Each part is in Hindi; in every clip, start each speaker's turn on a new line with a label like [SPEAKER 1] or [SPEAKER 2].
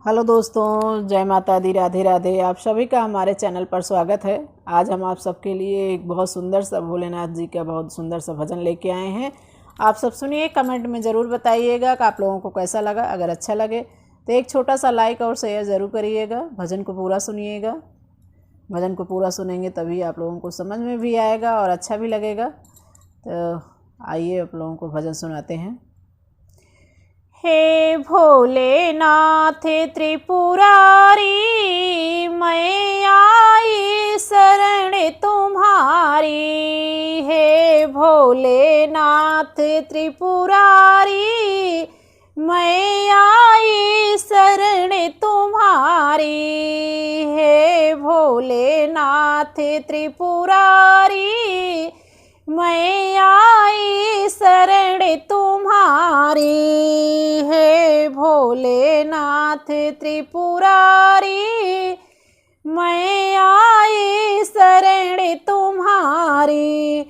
[SPEAKER 1] हेलो दोस्तों, जय माता दी, राधे राधे। आप सभी का हमारे चैनल पर स्वागत है। आज हम आप सबके लिए एक बहुत सुंदर सा भोलेनाथ जी का बहुत सुंदर सा भजन लेके आए हैं। आप सब सुनिए, कमेंट में ज़रूर बताइएगा कि आप लोगों को कैसा लगा। अगर अच्छा लगे तो एक छोटा सा लाइक और शेयर ज़रूर करिएगा। भजन को पूरा सुनिएगा। भजन को पूरा सुनेंगे तभी आप लोगों को समझ में भी आएगा और अच्छा भी लगेगा। तो आइए आप लोगों को भजन सुनाते हैं। हे भोलेनाथ त्रिपुरारी, मैं आई शरण तुम्हारी। हे भोलेनाथ त्रिपुरारी, मैं आई शरण तुम्हारी। हे भोलेनाथ त्रिपुरारी, मैं आई शरण तुम्हारी। हे भोलेनाथ त्रिपुरारी, मैं आई शरण तुम्हारी।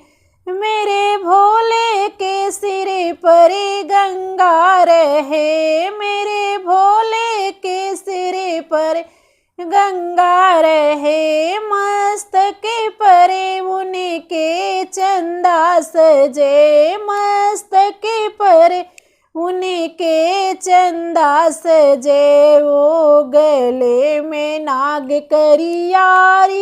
[SPEAKER 1] मेरे भोले के सिर पर गंगा रहे, मेरे भोले के सिर पर गंगा रहे। मस्तक पर उनके चंदा सजे, मस्तक पर उनके चंदा सजे। वो गले में नाग करियारी,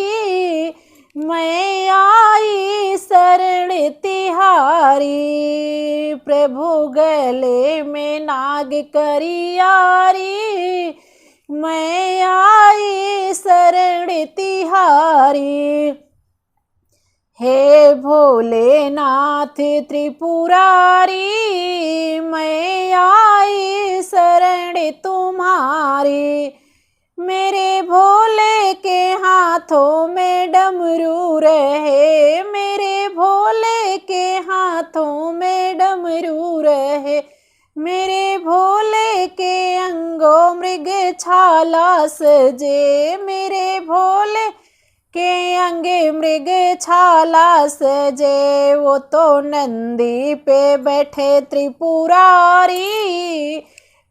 [SPEAKER 1] मैं आई शरण तिहारी। प्रभु गले में नाग करियारी, मैं आई शरण तिहारी। हे भोलेनाथ त्रिपुरारी, मैं आई शरण तुम्हारी। मेरे भोले के हाथों में डमरू रहे, मेरे भोले के हाथों में डमरू रहे। मेरे भोले के अंगों मृग छाला सजे, मेरे भोले के अंगे मृग छाला सजे। वो तो नंदी पे बैठे त्रिपुरारी,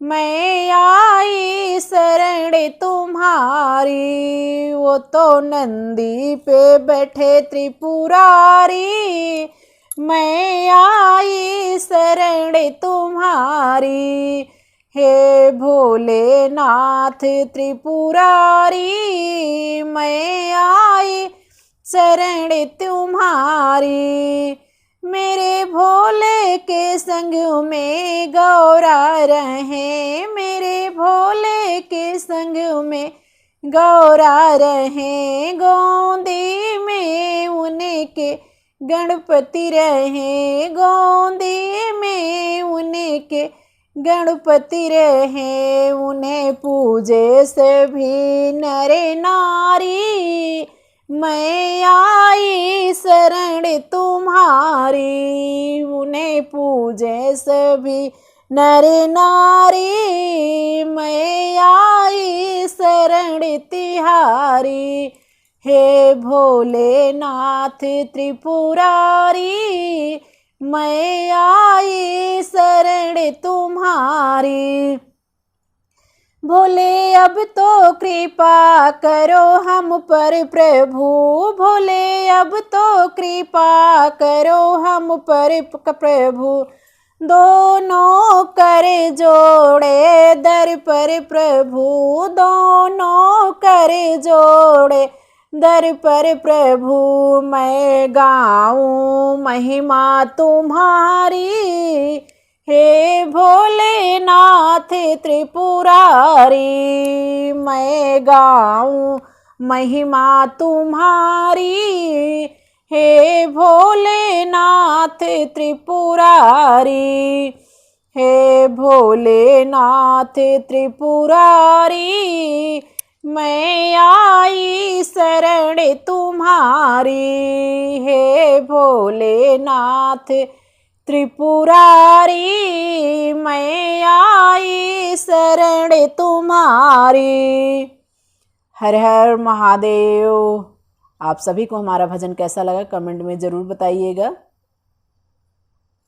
[SPEAKER 1] मैं आई शरण तुम्हारी। वो तो नंदी पे बैठे त्रिपुरारी, मैं आई शरण तुम्हारी। हे भोलेनाथ त्रिपुरारी, मैं आई शरण तुम्हारी। मेरे भोले के संग में गौरा रहे, मेरे भोले के संग में गौरा रहे। गोंदी में उनके गणपति रहे, गोंदी में उनके गणपति रहे। उन्हें पूजे सभी नर नारी, मैं आई शरण तुम्हारी। उन्हें पूजे सभी नर नारी, मैं आई शरण तिहारी। हे भोलेनाथ त्रिपुरारी, मैं आई शरण तुम्हारी। भोले अब तो कृपा करो हम पर प्रभु, भोले अब तो कृपा करो हम पर प्रभु। दोनों कर जोड़े दर पर प्रभु, दोनों कर जोड़े दर पर प्रभु। मैं गाऊं महिमा तुम्हारी, हे भोलेनाथ त्रिपुरारी। मैं गाऊं महिमा तुम्हारी, हे भोलेनाथ त्रिपुरारी। हे भोलेनाथ त्रिपुरारी, मैं आई शरण तुम्हारी। हे भोलेनाथ त्रिपुरारी, मैं आई शरण तुम्हारी। हर हर महादेव। आप सभी को हमारा भजन कैसा लगा कमेंट में ज़रूर बताइएगा।